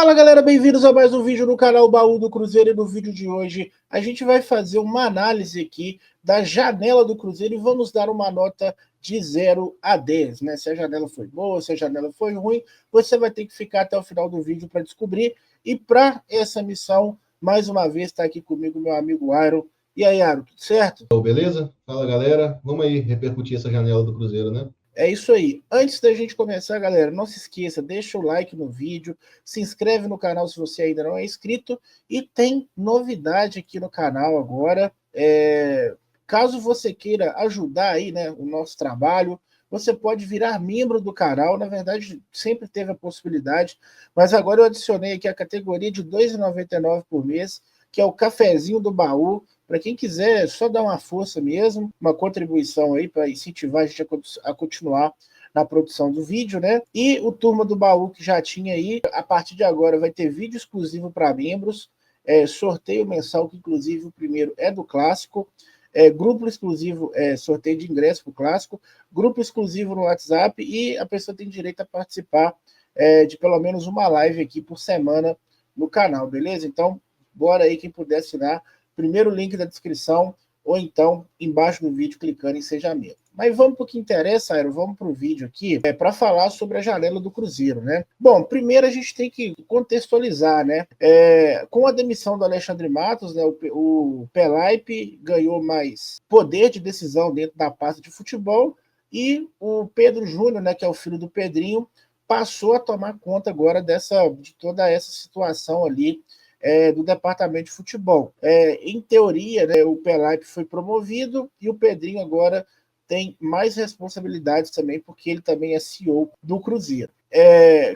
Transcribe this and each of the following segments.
Fala galera, bem-vindos a mais um vídeo no canal Baú do Cruzeiro. E no vídeo de hoje a gente vai fazer uma análise aqui da janela do Cruzeiro e vamos dar uma nota de 0 a 10, né? Se a janela foi boa, se a janela foi ruim, você vai ter que ficar até o final do vídeo para descobrir. E para essa missão, mais uma vez está aqui comigo meu amigo Airo. E aí, Airo, tudo certo? Beleza? Fala galera, vamos aí repercutir essa janela do Cruzeiro, né? É isso aí. Antes da gente começar, galera, não se esqueça, deixa o like no vídeo, se inscreve no canal se você ainda não é inscrito e tem novidade aqui no canal agora. Caso você queira ajudar aí, né, o nosso trabalho, você pode virar membro do canal. Na verdade, sempre teve a possibilidade, mas agora eu adicionei aqui a categoria de R$ 2,99 por mês, que é o cafezinho do baú. Para quem quiser, só dar uma força mesmo, uma contribuição aí para incentivar a gente a continuar na produção do vídeo, né? E o Turma do Baú que já tinha aí, a partir de agora vai ter vídeo exclusivo para membros, sorteio mensal, que inclusive o primeiro é do Clássico, grupo exclusivo, sorteio de ingresso para o Clássico, grupo exclusivo no WhatsApp e a pessoa tem direito a participar de pelo menos uma live aqui por semana no canal, beleza? Então, bora aí quem puder assinar. Primeiro link da descrição, ou então embaixo do vídeo, clicando em Seja Membro. Mas vamos para o que interessa, Aero, vamos para o vídeo aqui, para falar sobre a janela do Cruzeiro, né? Bom, primeiro a gente tem que contextualizar, né? Com a demissão do Alexandre Matos, né, o Pelaipe ganhou mais poder de decisão dentro da pasta de futebol e o Pedro Júnior, né, que é o filho do Pedrinho, passou a tomar conta agora de toda essa situação ali do departamento de futebol. Em teoria, né, o Pelaipe foi promovido e o Pedrinho agora tem mais responsabilidades também, porque ele também é CEO do Cruzeiro.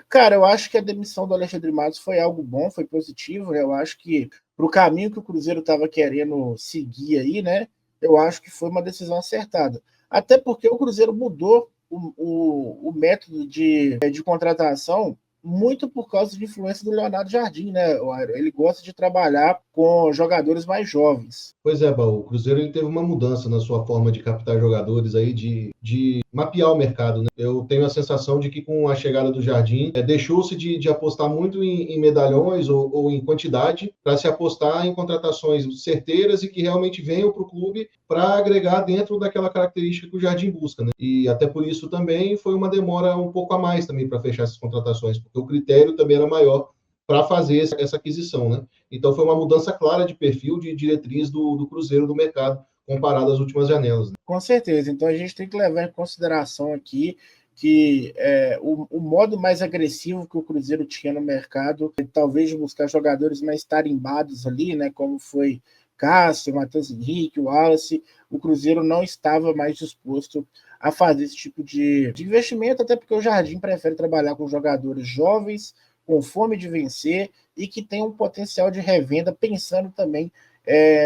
Cara, eu acho que a demissão do Alexandre Matos foi algo bom, foi positivo, né? Eu acho que para o caminho que o Cruzeiro estava querendo seguir aí, né? Eu acho que foi uma decisão acertada. Até porque o Cruzeiro mudou o método de contratação muito por causa de influência do Leonardo Jardim, né? Ele gosta de trabalhar com jogadores mais jovens. Pois é, Baú, o Cruzeiro ele teve uma mudança na sua forma de captar jogadores aí, de mapear o mercado, né? Eu tenho a sensação de que com a chegada do Jardim, deixou-se de apostar muito em medalhões ou em quantidade para se apostar em contratações certeiras e que realmente venham para o clube para agregar dentro daquela característica que o Jardim busca, né? E até por isso também foi uma demora um pouco a mais também para fechar essas contratações, porque o critério também era maior para fazer essa aquisição, né? Então foi uma mudança clara de perfil, de diretriz do Cruzeiro do mercado, comparado às últimas janelas, né? Com certeza. Então a gente tem que levar em consideração aqui que o modo mais agressivo que o Cruzeiro tinha no mercado, talvez de buscar jogadores mais tarimbados ali, né, como foi Cássio, Matheus Henrique, o Wallace, o Cruzeiro não estava mais disposto a fazer esse tipo de investimento, até porque o Jardim prefere trabalhar com jogadores jovens, com fome de vencer e que tem um potencial de revenda, pensando também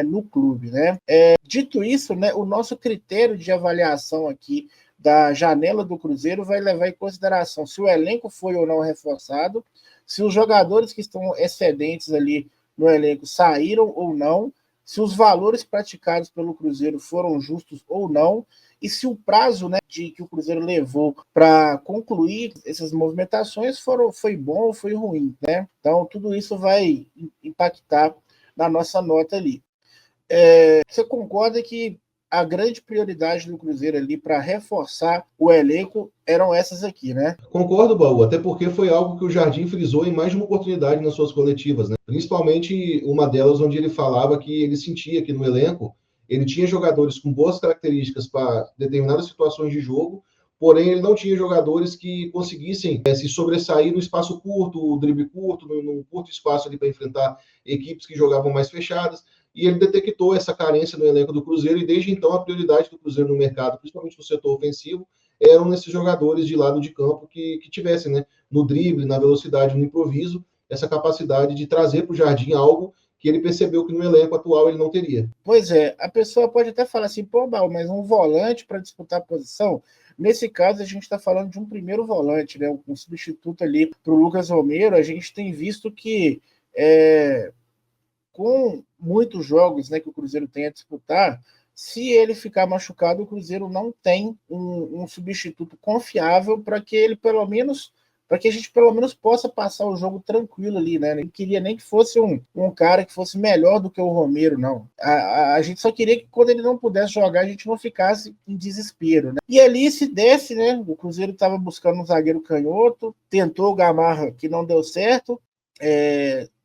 no clube, né? Dito isso, né, o nosso critério de avaliação aqui da janela do Cruzeiro vai levar em consideração se o elenco foi ou não reforçado, se os jogadores que estão excedentes ali no elenco saíram ou não, se os valores praticados pelo Cruzeiro foram justos ou não, e se o prazo, né, que o Cruzeiro levou para concluir essas movimentações foi bom ou foi ruim, né? Então, tudo isso vai impactar na nossa nota ali. Você concorda que a grande prioridade do Cruzeiro ali para reforçar o elenco eram essas aqui, né? Concordo, Baú, até porque foi algo que o Jardim frisou em mais de uma oportunidade nas suas coletivas, né? Principalmente uma delas onde ele falava que ele sentia que no elenco ele tinha jogadores com boas características para determinadas situações de jogo, porém ele não tinha jogadores que conseguissem se sobressair no espaço curto, o drible curto, no curto espaço ali para enfrentar equipes que jogavam mais fechadas. E ele detectou essa carência no elenco do Cruzeiro e desde então a prioridade do Cruzeiro no mercado, principalmente no setor ofensivo, eram nesses jogadores de lado de campo que tivessem, né, no drible, na velocidade, no improviso, essa capacidade de trazer para o Jardim algo que ele percebeu que no elenco atual ele não teria. Pois é, a pessoa pode até falar assim, pô, Bal, mas um volante para disputar a posição, nesse caso a gente está falando de um primeiro volante, né, um substituto ali para o Lucas Romero. A gente tem visto que com muitos jogos, né, que o Cruzeiro tem a disputar, se ele ficar machucado, o Cruzeiro não tem um substituto confiável para que ele pelo menos para que a gente pelo menos possa passar o jogo tranquilo ali, né? Não queria nem que fosse um cara que fosse melhor do que o Romero, não. A gente só queria que quando ele não pudesse jogar, a gente não ficasse em desespero, né? E ali se desse, né? O Cruzeiro estava buscando um zagueiro canhoto, tentou o Gamarra, que não deu certo,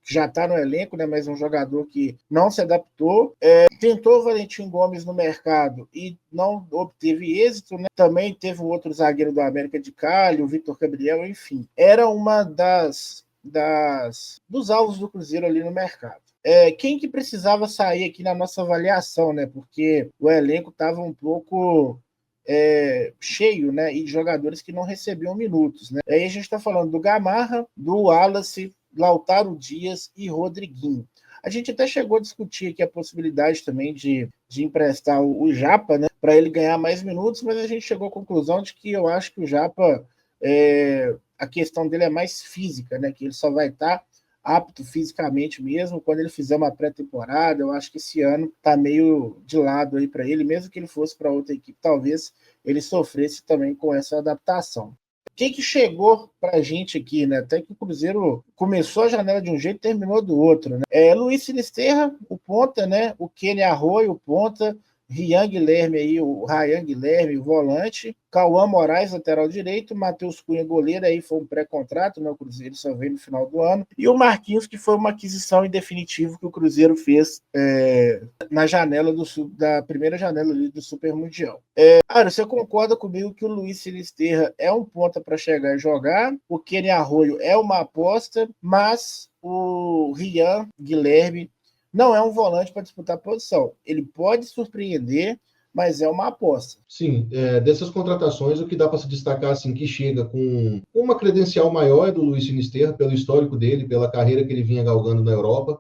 já está no elenco, né, mas um jogador que não se adaptou. Tentou o Valentim Gomes no mercado e não obteve êxito, né? Também teve o outro zagueiro do América de Cali, o Vitor Gabriel, enfim. Era uma dos alvos do Cruzeiro ali no mercado. Quem que precisava sair aqui na nossa avaliação, né? Porque o elenco estava um pouco cheio, né? E de jogadores que não recebiam minutos, né? Aí a gente está falando do Gamarra, do Wallace, Lautaro Dias e Rodriguinho. A gente até chegou a discutir aqui a possibilidade também de emprestar o Japa, né, para ele ganhar mais minutos, mas a gente chegou à conclusão de que eu acho que o Japa, a questão dele é mais física, né, que ele só vai estar apto fisicamente mesmo quando ele fizer uma pré-temporada. Eu acho que esse ano está meio de lado aí para ele, mesmo que ele fosse para outra equipe, talvez ele sofresse também com essa adaptação. Quem que chegou pra gente aqui, né? Até que o Cruzeiro começou a janela de um jeito e terminou do outro, né? Luiz Sinisterra, o ponta, né? O Kenny Arroyo, o ponta. Rian Guilherme aí, o Ryan Guilherme, o volante. Cauã Moraes, lateral direito. Matheus Cunha, goleiro, aí foi um pré-contrato, né? O Cruzeiro só veio no final do ano. E o Marquinhos, que foi uma aquisição em definitivo que o Cruzeiro fez na janela da primeira janela ali do Super Mundial. Cara, você concorda comigo que o Luiz Sinisterra é um ponta para chegar e jogar? O Kenny Arroyo é uma aposta, mas o Rian Guilherme não é um volante para disputar a posição. Ele pode surpreender, mas é uma aposta. Sim, dessas contratações, o que dá para se destacar, assim, que chega com uma credencial maior é do Luiz Sinisterra, pelo histórico dele, pela carreira que ele vinha galgando na Europa.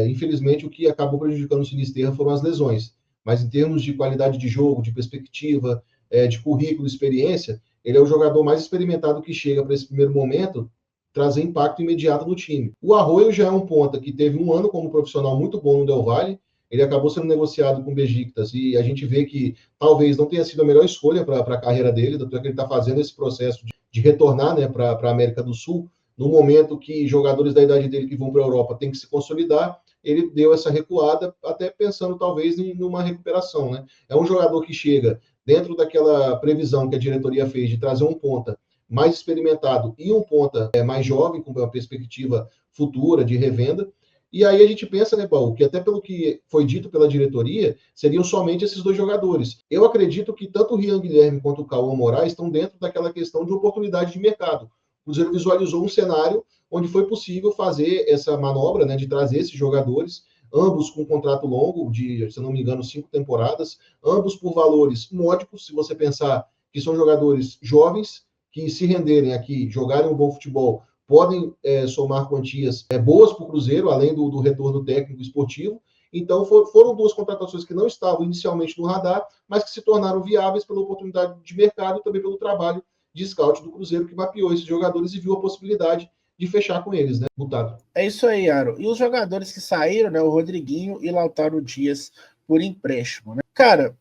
Infelizmente, o que acabou prejudicando o Sinisterra foram as lesões. Mas em termos de qualidade de jogo, de perspectiva, de currículo, experiência, ele é o jogador mais experimentado que chega para esse primeiro momento trazer impacto imediato no time. O Arroyo já é um ponta que teve um ano como profissional muito bom no Del Valle. Ele acabou sendo negociado com o Besiktas e a gente vê que talvez não tenha sido a melhor escolha para a carreira dele, tanto é que ele está fazendo esse processo de retornar, né, para a América do Sul, no momento que jogadores da idade dele que vão para a Europa têm que se consolidar. Ele deu essa recuada, até pensando talvez em uma recuperação, né? É um jogador que chega dentro daquela previsão que a diretoria fez de trazer um ponta mais experimentado e um ponta mais jovem, com uma perspectiva futura de revenda. E aí a gente pensa, né, Paulo, que até pelo que foi dito pela diretoria, seriam somente esses dois jogadores. Eu acredito que tanto o Rian Guilherme quanto o Cauã Moraes estão dentro daquela questão de oportunidade de mercado. O Cruzeiro visualizou um cenário onde foi possível fazer essa manobra, né, de trazer esses jogadores, ambos com contrato longo, de, se não me engano, 5 temporadas, ambos por valores módicos, se você pensar que são jogadores jovens, que se renderem aqui, jogarem um bom futebol, podem somar quantias boas para o Cruzeiro, além do retorno técnico esportivo. Então, foram duas contratações que não estavam inicialmente no radar, mas que se tornaram viáveis pela oportunidade de mercado e também pelo trabalho de scout do Cruzeiro, que mapeou esses jogadores e viu a possibilidade de fechar com eles, né? Butado. É isso aí, Aro. E os jogadores que saíram, né? O Rodriguinho e Lautaro Dias por empréstimo, né? Cara,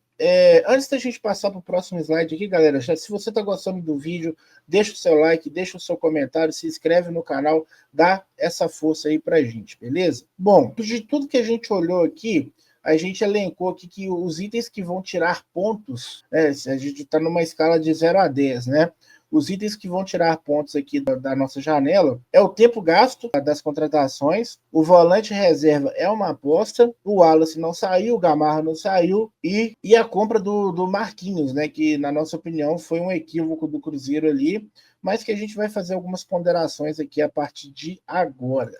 antes da gente passar para o próximo slide aqui, galera, se você está gostando do vídeo, deixa o seu like, deixa o seu comentário, se inscreve no canal, dá essa força aí para a gente, beleza? Bom, de tudo que a gente olhou aqui, a gente elencou aqui que os itens que vão tirar pontos, a gente está numa escala de 0 a 10, né? Os itens que vão tirar pontos aqui da nossa janela é o tempo gasto das contratações, o volante reserva é uma aposta, o Wallace não saiu, o Gamarra não saiu e a compra do Marquinhos, né, que na nossa opinião foi um equívoco do Cruzeiro ali, mas que a gente vai fazer algumas ponderações aqui a partir de agora.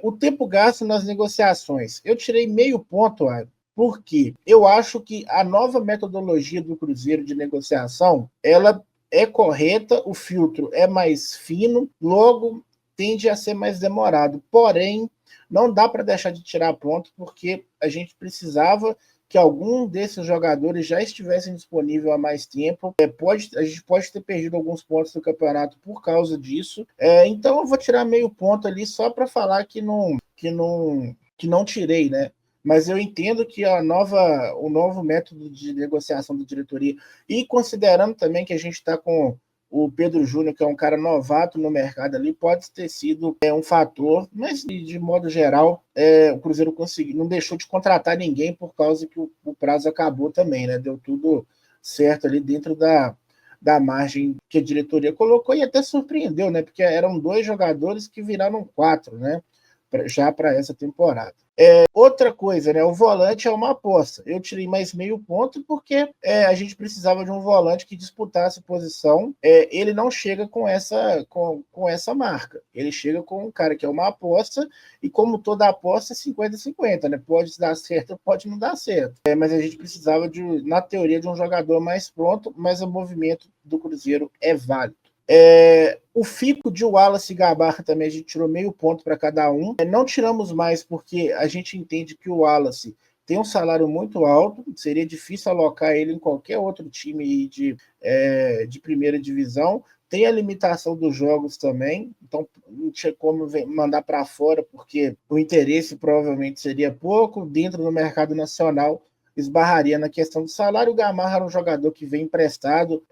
O tempo gasto nas negociações. Eu tirei meio ponto, Aaron, porque eu acho que a nova metodologia do Cruzeiro de negociação, ela é correta, o filtro é mais fino, logo tende a ser mais demorado. Porém, não dá para deixar de tirar ponto, porque a gente precisava que algum desses jogadores já estivessem disponível há mais tempo. A gente pode ter perdido alguns pontos do campeonato por causa disso. Então eu vou tirar meio ponto ali só para falar que não tirei, né? Mas eu entendo que o novo método de negociação da diretoria, e considerando também que a gente está com o Pedro Júnior, que é um cara novato no mercado ali, pode ter sido um fator, mas de modo geral, o Cruzeiro não deixou de contratar ninguém por causa que o prazo acabou também, né? Deu tudo certo ali dentro da margem que a diretoria colocou e até surpreendeu, né? Porque eram 2 jogadores que viraram 4, né? Já para essa temporada. Outra coisa, né? O volante é uma aposta. Eu tirei mais meio ponto porque a gente precisava de um volante que disputasse posição. Ele não chega com essa marca. Ele chega com um cara que é uma aposta e como toda aposta é 50-50, né? Pode dar certo, pode não dar certo. Mas a gente precisava, na teoria, de um jogador mais pronto, mas o movimento do Cruzeiro é válido. O fico de Wallace e Gabarra também a gente tirou meio ponto para cada um. Não tiramos mais porque a gente entende que o Wallace tem um salário muito alto, seria difícil alocar ele em qualquer outro time de primeira divisão. Tem a limitação dos jogos também, então não tinha como mandar para fora, porque o interesse provavelmente seria pouco. Dentro do mercado nacional, esbarraria na questão do salário. O Gamarra era um jogador que vem emprestado,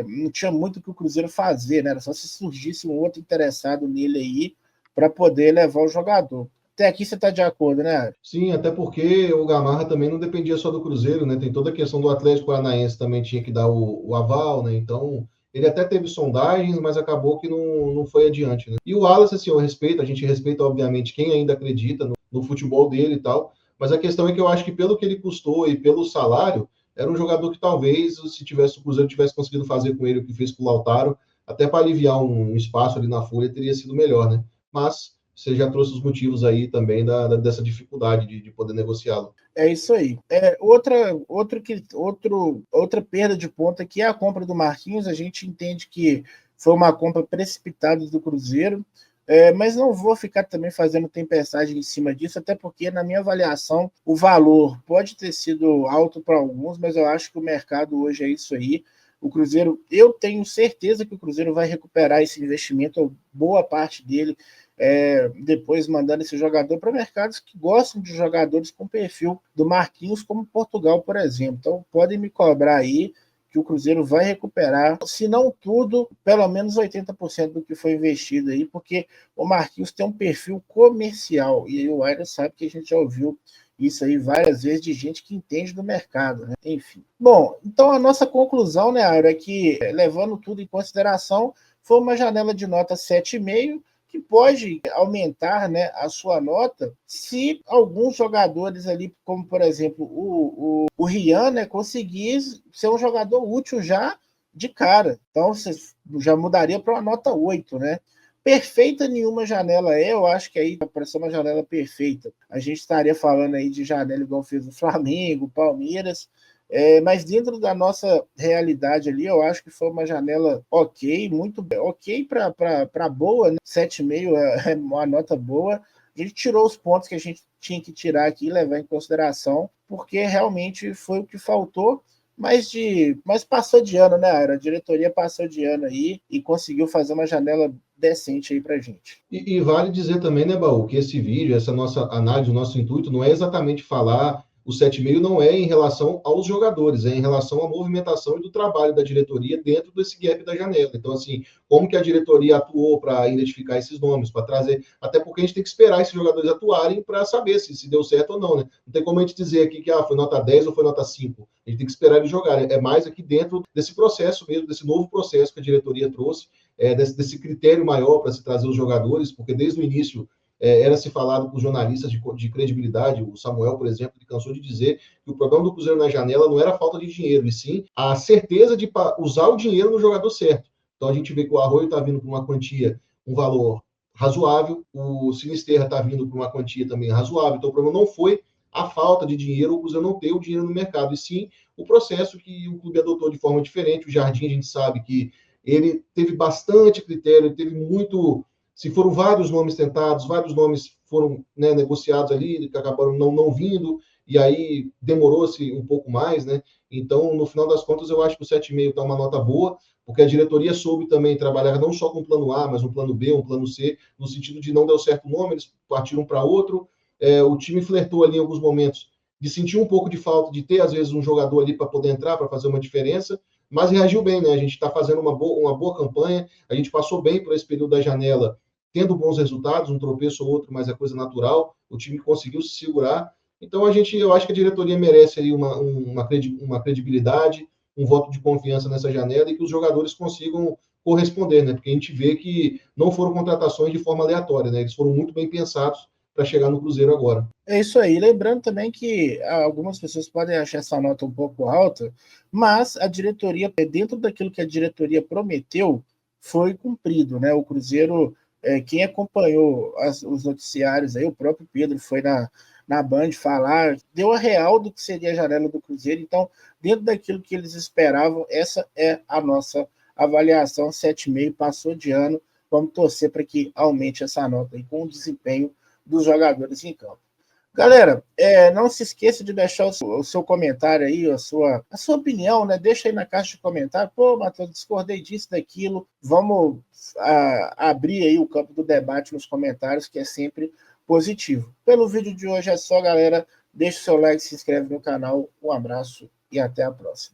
não tinha muito o que o Cruzeiro fazer, né? Era só se surgisse um outro interessado nele aí para poder levar o jogador. Até aqui você está de acordo, né? Sim, até porque o Gamarra também não dependia só do Cruzeiro, né? Tem toda a questão do Atlético Paranaense também tinha que dar o aval, né? Então, ele até teve sondagens, mas acabou que não foi adiante, né? E o Wallace, assim, eu respeito, a gente respeita, obviamente, quem ainda acredita no futebol dele e tal, mas a questão é que eu acho que pelo que ele custou e pelo salário, era um jogador que talvez, se tivesse o Cruzeiro tivesse conseguido fazer com ele o que fez com o Lautaro, até para aliviar um espaço ali na folha, teria sido melhor, né? Mas você já trouxe os motivos aí também dessa dificuldade de poder negociá-lo. É isso aí. Outra perda de ponta aqui é a compra do Marquinhos. A gente entende que foi uma compra precipitada do Cruzeiro, mas não vou ficar também fazendo tempestade em cima disso, até porque, na minha avaliação, o valor pode ter sido alto para alguns, mas eu acho que o mercado hoje é isso aí. O Cruzeiro, eu tenho certeza que o Cruzeiro vai recuperar esse investimento, boa parte dele, depois mandando esse jogador para mercados que gostam de jogadores com perfil do Marquinhos, como Portugal, por exemplo. Então, podem me cobrar aí que o Cruzeiro vai recuperar, se não tudo, pelo menos 80% do que foi investido aí, porque o Marquinhos tem um perfil comercial, e o Aira sabe que a gente já ouviu isso aí várias vezes de gente que entende do mercado, né? Enfim. Bom, então a nossa conclusão, né, Aira, é que, levando tudo em consideração, foi uma janela de nota 7,5, que pode aumentar, né, a sua nota se alguns jogadores ali, como por exemplo o Rian, né, conseguir ser um jogador útil já de cara. Então você já mudaria para uma nota 8, né? Perfeita nenhuma janela eu acho que aí para ser uma janela perfeita, a gente estaria falando aí de janela igual fez o Flamengo, Palmeiras, mas dentro da nossa realidade ali, eu acho que foi uma janela ok, muito ok para boa, né? 7,5 é uma nota boa. A gente tirou os pontos que a gente tinha que tirar aqui e levar em consideração, porque realmente foi o que faltou, mas passou de ano, né? A diretoria passou de ano aí e conseguiu fazer uma janela decente aí pra gente. E vale dizer também, né, Baú, que esse vídeo, essa nossa análise, o nosso intuito não é exatamente falar o 7,5 não é em relação aos jogadores, é em relação à movimentação e do trabalho da diretoria dentro desse gap da janela. Então, assim, como que a diretoria atuou para identificar esses nomes, para trazer, até porque a gente tem que esperar esses jogadores atuarem para saber se deu certo ou não, né? Não tem como a gente dizer aqui que foi nota 10 ou foi nota 5. A gente tem que esperar eles jogarem. É mais aqui dentro desse processo mesmo, desse novo processo que a diretoria trouxe, desse critério maior para se trazer os jogadores, porque desde o início era se falado com jornalistas de credibilidade, o Samuel, por exemplo, ele cansou de dizer que o problema do Cruzeiro na janela não era a falta de dinheiro, e sim a certeza de usar o dinheiro no jogador certo. Então a gente vê que o Arroio está vindo com uma quantia, um valor razoável, o Sinisterra está vindo com uma quantia também razoável, então o problema não foi a falta de dinheiro, o Cruzeiro não ter o dinheiro no mercado, e sim o processo que o clube adotou de forma diferente. O Jardim, a gente sabe que ele teve bastante critério, ele teve muito. Se foram vários nomes tentados, vários nomes foram, né, negociados ali, que acabaram não vindo, e aí demorou-se um pouco mais, né? Então, no final das contas, eu acho que o 7,5 está uma nota boa, porque a diretoria soube também trabalhar não só com o plano A, mas um plano B, um plano C, no sentido de não deu certo o nome, eles partiram para outro. O time flertou ali em alguns momentos de sentir um pouco de falta de ter, às vezes, um jogador ali para poder entrar, para fazer uma diferença, mas reagiu bem, né? A gente está fazendo uma boa campanha, a gente passou bem por esse período da janela, tendo bons resultados, um tropeço ou outro, mas é coisa natural, o time conseguiu se segurar. Então, eu acho que a diretoria merece aí uma credibilidade, um voto de confiança nessa janela e que os jogadores consigam corresponder, né? Porque a gente vê que não foram contratações de forma aleatória, né? Eles foram muito bem pensados para chegar no Cruzeiro agora. É isso aí. Lembrando também que algumas pessoas podem achar essa nota um pouco alta, mas a diretoria, dentro daquilo que a diretoria prometeu, foi cumprido, né? O Cruzeiro, quem acompanhou os noticiários aí, o próprio Pedro foi na Band falar, deu a real do que seria a janela do Cruzeiro. Então, dentro daquilo que eles esperavam, essa é a nossa avaliação. 7,5, passou de ano. Vamos torcer para que aumente essa nota aí com o desempenho dos jogadores em campo. Galera, não se esqueça de deixar o seu comentário aí, a sua opinião, né? Deixa aí na caixa de comentário. Pô, Matheus, discordei disso, daquilo. Vamos abrir aí o campo do debate nos comentários, que é sempre positivo. Pelo vídeo de hoje é só, galera. Deixa o seu like, se inscreve no canal. Um abraço e até a próxima.